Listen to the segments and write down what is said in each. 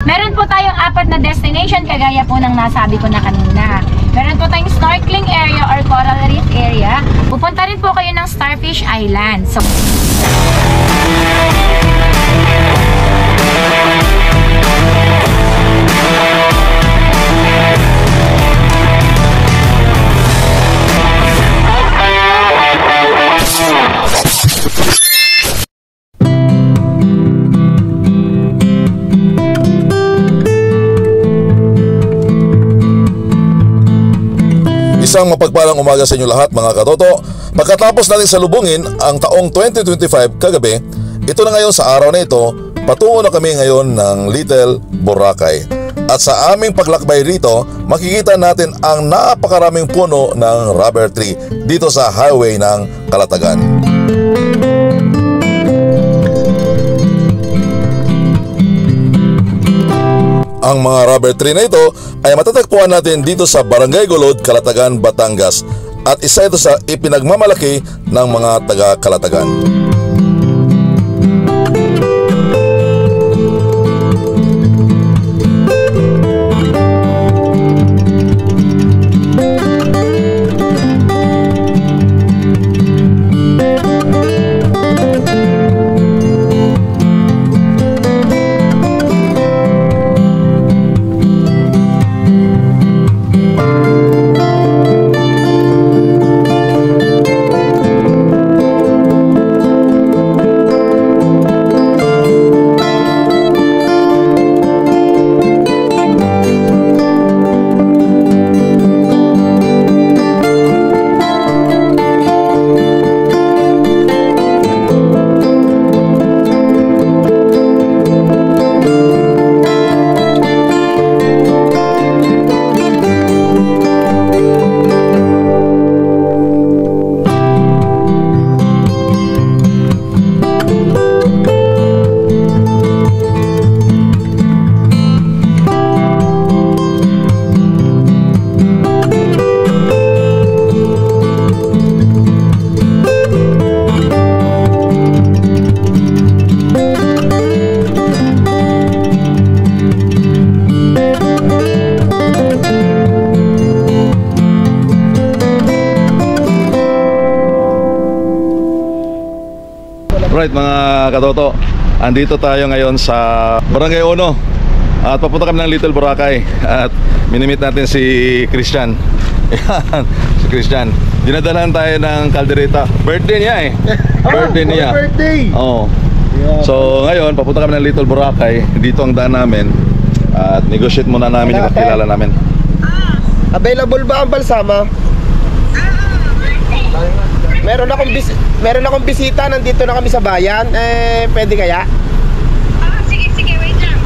Meron po tayong 4 na destination kagaya po ng nasabi ko na kanina. Meron po tayong snorkeling area or coral reef area. Pupunta rin po kayo ng Starfish Island. So, Isang mapagpalang umaga sa inyo lahat mga katoto. Pagkatapos natin salubungin ang taong 2025 kagabi, ito na ngayon sa araw na ito, patungo na kami ngayon ng Little Boracay. At sa aming paglakbay rito, makikita natin ang napakaraming puno ng rubber tree dito sa highway ng Calatagan. Ang mga rubber tree na ito ay matatagpuan natin dito sa Barangay Golod, Calatagan, Batangas, at isa ito sa ipinagmamalaki ng mga taga-Calatagan. Alright mga katoto, andito tayo ngayon sa Barangay Uno at papunta kami ng Little Boracay at minimit natin si Christian. Ayan, si Christian. Dinadalahan tayo ng kaldereta. Birthday niya eh. Birthday niya. Birthday! Oo. So ngayon, papunta kami ng Little Boracay. Dito ang daan namin at negotiate muna namin yung kakilala namin. Available ba ang balsama? Meron akong bisita, nandito na kami sa bayan. Pwede kaya? Sige, wait lang.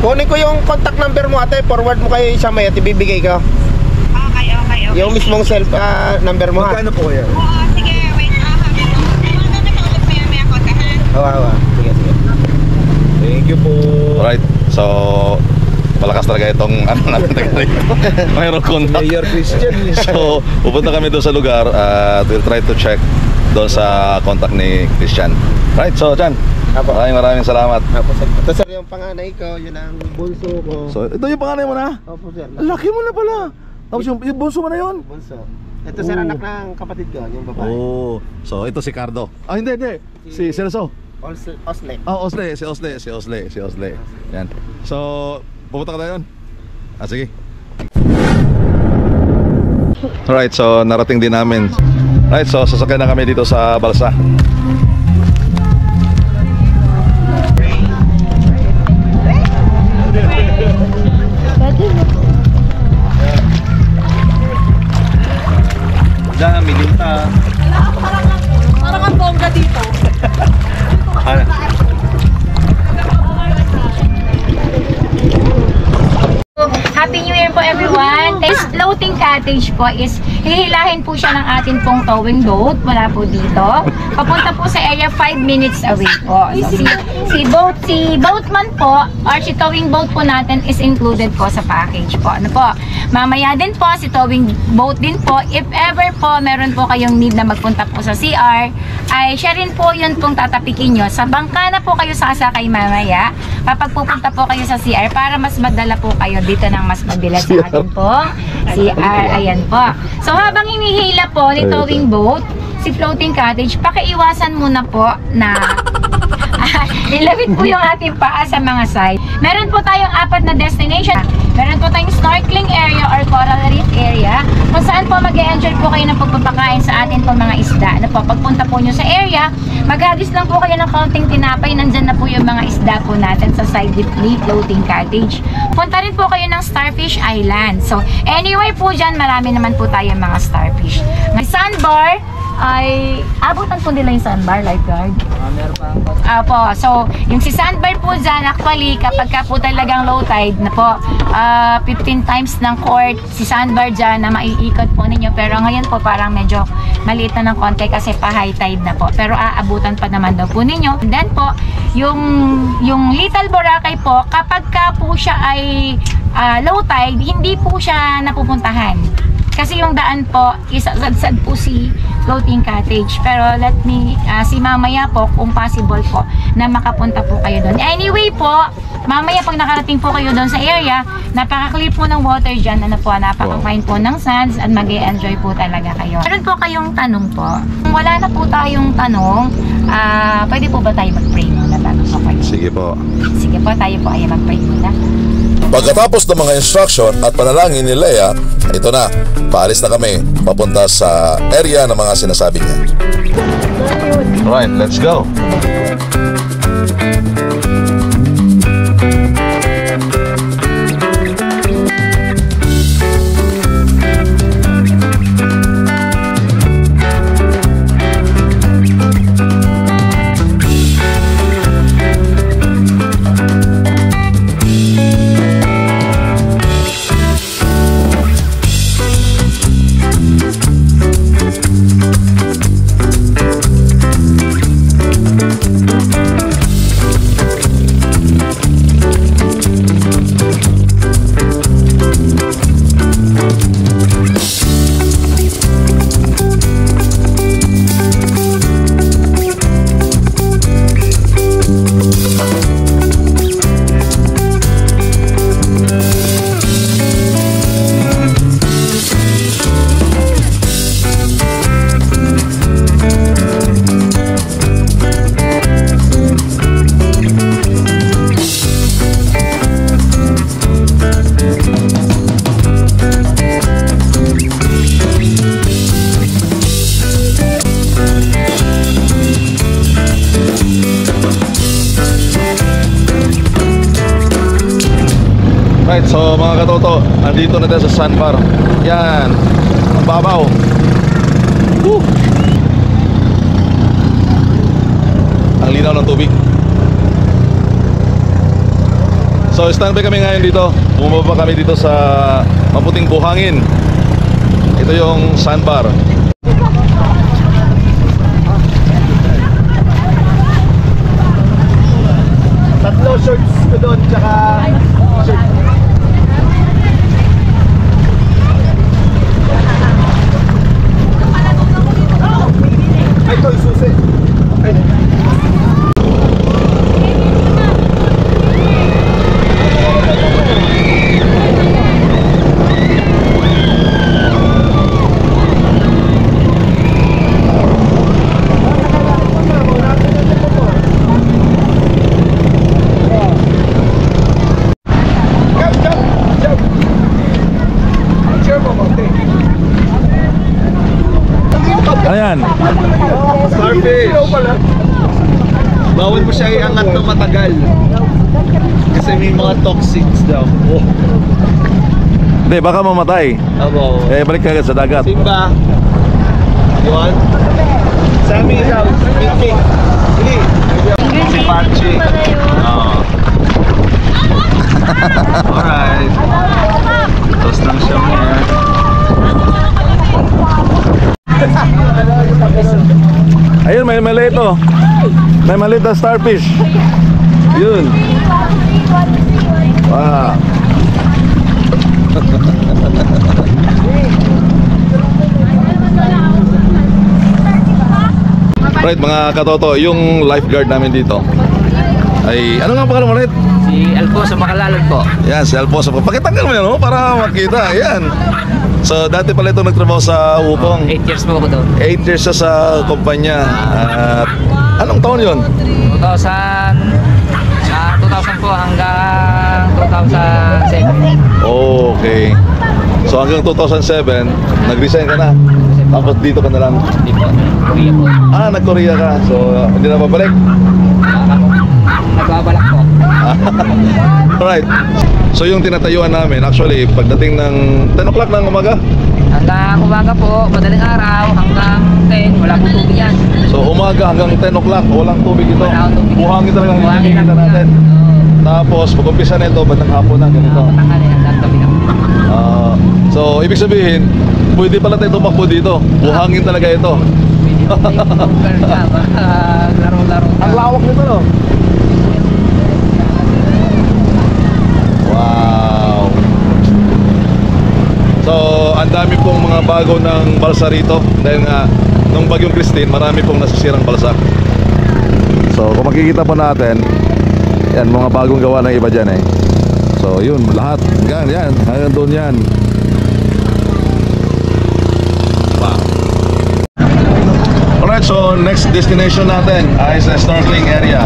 Kunin ko yung contact number mo ate, forward mo kay Shamay at ibibigay ko. Okay. Yung mismong number mo ha. Magkano po kaya? Oo, sige, wait. Tawagan na ulit maya ko, ha? Sige. Thank you po. Alright, so malakas talaga itong ano natin taga rito. Mayroong contact. Mayor Christian. So pupunta kami doon sa lugar at we'll try to check doon sa contact ni Christian. Right, so Chan, maraming salamat. Apo sir. Ito sir yung panganay ko, yun ang bunso ko. So ito yung panganay mo na? Opo sir. Laki mo na pala. Tapos yung bunso mo na yun? Bunso. Ito sir anak ng kapatid ko, yung babae. Oh, so ito si Cardo. Ah hindi. Si Celso. Osle. Oh, si Osle. Yan. So pupunta ka tayo yun? Sige. Alright, so narating din namin. Alright, so sasakay na kami dito sa balsa. Dami din ta. parang ang bongga dito. Happy New Year morning po everyone. This floating cottage po is hihilahin po siya ng atin pong towing boat mula po dito. Papunta po sa area 5 minutes away po. So, si boatman po or si towing boat po natin is included po sa package po. Ano po? Mamaya din po si towing boat din po. If ever po meron po kayong need na magpunta po sa CR, ay siya rin po yun pong tatapikin nyo. Sa bangka na po kayo sasakay mamaya kapag pupunta po kayo sa CR para mas madala po kayo dito ng mas mabilis sa atin po CR. Ayan po. So habang hinihila po ni towing boat si floating cottage, pakiiwasan muna po na ilawit po yung ating paa sa mga side. Meron po tayong 4 na destination. Meron po tayong snorkeling area or coral reef area kung saan po mag-e-enjoy po kayo ng pagpapakain sa atin po mga isda. Ano po, pagpunta po nyo sa area, maghagis lang po kayo ng kaunting tinapay, nandyan na po yung mga isda po natin sa side ni floating cottage. Punta rin po kayo ng Starfish Island. So anyway po dyan, marami naman po tayong mga starfish. May sandbar, ay abutan po nila yung sandbar, lifeguard. Meron pa ang Apo, so yung si sandbar po dyan, actually kapag ka po talagang low tide na po, 15 times ng court si sandbar dyan na maiikot po ninyo, pero ngayon po parang medyo maliit na ng konti kasi pa high tide na po, pero aabutan pa naman daw po ninyo. And then po yung Little Boracay po, kapag ka po siya ay low tide, hindi po siya napupuntahan kasi yung daan po isasadsad po si floating cottage, pero let me si mamaya po kung possible po na makapunta po kayo doon. Anyway po, mamaya pag nakarating po kayo doon sa area, napaka-clear po ng water dyan, ano po, napaka-fine po ng sands at mag-e-enjoy po talaga kayo. Meron po kayong tanong po. Kung wala na po tayong tanong, pwede po ba tayo mag-pray muna bago po kayo? Sige po. Sige po, tayo po ay mag-pray muna. Pagkatapos ng mga instruction at panalangin ni Leia, ito na, paalis na kami papunta sa area ng mga sinasabi niya. Alright, let's go. Right, so mga katoto, andito na tayo sa sandbar. Yan, ang babaw. Woo! Ang linaw ng tubig. So standby kami ngayon dito. Bumaba kami dito sa maputing buhangin. Ito yung sandbar. Tatlo shorts ko doon, tsaka shirt. Ay, ito yung susi. Ay. Ano yan? Starfish! Bawal mo siya iangat ng matagal. Kasi may mga toxins daw. Oh. Hindi, baka mamatay. Abo. Eh, balik ka agad sa dagat. Simba. You want? Sammy daw. Pinky. Hindi. Si Pachi. Oh. Alright. So May maliit na starfish. Yun. Wow. Right, mga katoto, yung lifeguard namin dito ay, ano nga pangalan mo ulit? Si Alfonso Macalalan po. Yan, si Alfonso. Pakitanggal mo yan, no? Para makita. Yan. So, dati pala ito nagtrabaho sa Wukong. 8 years po ako doon. 8 years siya sa kumpanya. At anong taon yun? 2000 po hanggang 2007. Okay. So, hanggang 2007, nag-resign ka na. Tapos dito ka na lang. Hindi po. Korea po. Ah, nag-Korea ka. So, hindi na babalik. Nagbabalak po. Alright. So, yung tinatayuan namin, actually, pagdating ng 10 o'clock ng umaga. Hanggang umaga po, madaling araw, hanggang 10, wala po tubig yan. So, umaga hanggang 10 o'clock, walang tubig ito. Wala akong tubig. Buhangin talaga ang Buhangin nakikita lang natin. yan. Tapos, pag-umpisa na ito, bandang hapon na, ganito. Patanghali, hanggang gabi na po. So, ibig sabihin, pwede pala tayo tumakbo dito. Buhangin talaga ito. Pwede tayo laro-laro. Ang lawak nito, no? Wow. So, ang dami pong mga bago ng balsa rito. Dahil nga, nung bagyong Christine, marami pong nasisirang balsa. So, kung makikita po natin, yan, mga bagong gawa ng iba dyan eh. So, yun, lahat. Yan, hanggang doon yan. Wow. Alright, so next destination natin ay sa snorkeling area.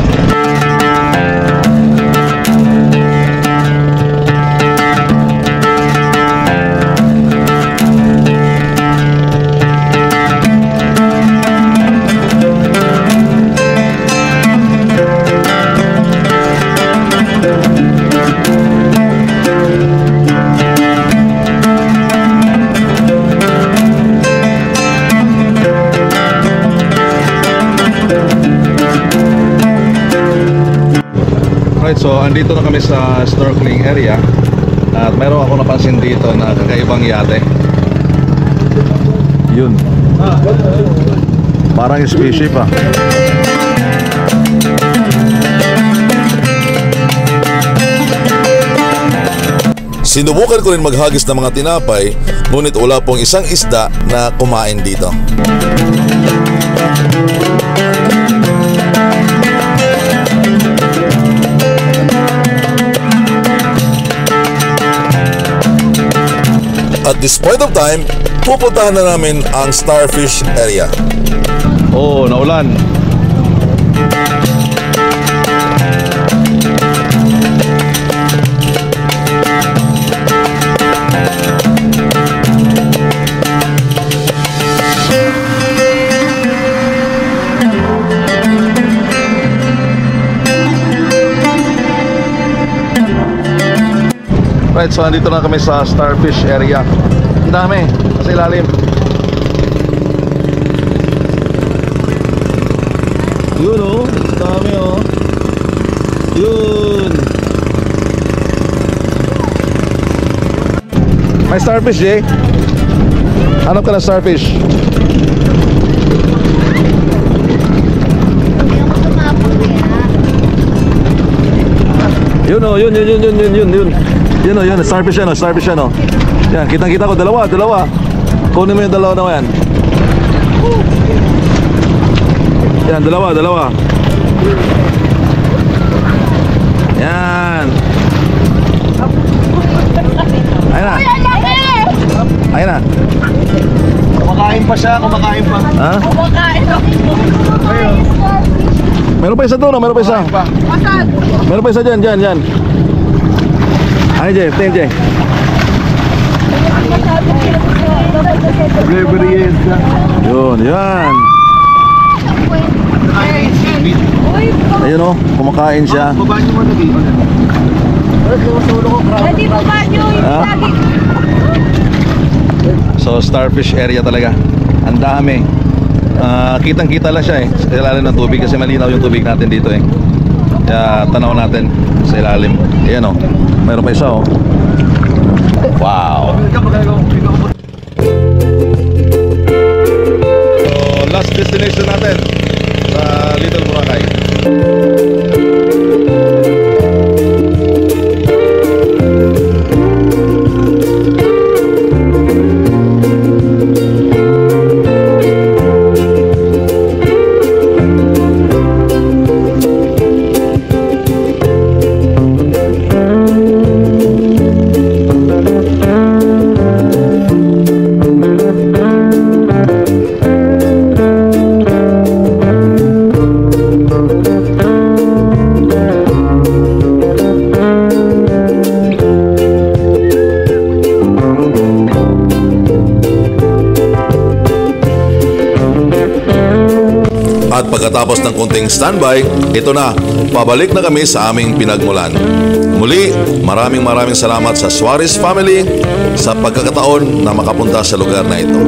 Right, so andito na kami sa snorkeling area at mayroon ako napansin dito na kakaibang yate. Yun. Parang spaceship ah. Sinubukan ko rin maghagis ng mga tinapay, ngunit wala pong isang isda na kumain dito. At this point of time, pupuntahan na namin ang starfish area. Oh, naulan. Right, so andito na kami sa starfish area. Ang dami, kasi ilalim. Yun oh, ang dami oh. Yun. May starfish eh. Hanap ka na starfish. Yun oh, yun. Yun o, yun, starfish yan o, starfish yan o. Yan, kitang-kita ko, dalawa. Kunin mo yung dalawa na yan. Yan, dalawa. Yan. Ayun na. Kumakain pa siya, kumakain pa. Ha? Meron pa isa doon, meron pa isa. Meron pa isa dyan. Ay, Jay, tingin, Jay. Yun, yan. Ayun o, kumakain siya. So, starfish area talaga. Ang dami. Kitang-kita lang siya eh. Sa ilalim ng tubig kasi malinaw yung tubig natin dito eh. Kaya tanaw natin sa ilalim. Ayan o, mayroon pa isa o. Wow. So, last destination natin sa Little Boracay. At pagkatapos ng konting standby, ito na, pabalik na kami sa aming pinagmulan. Muli, maraming salamat sa Suarez family sa pagkakataon na makapunta sa lugar na ito.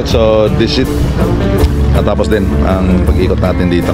So this is natapos din ang pag-ikot natin dito.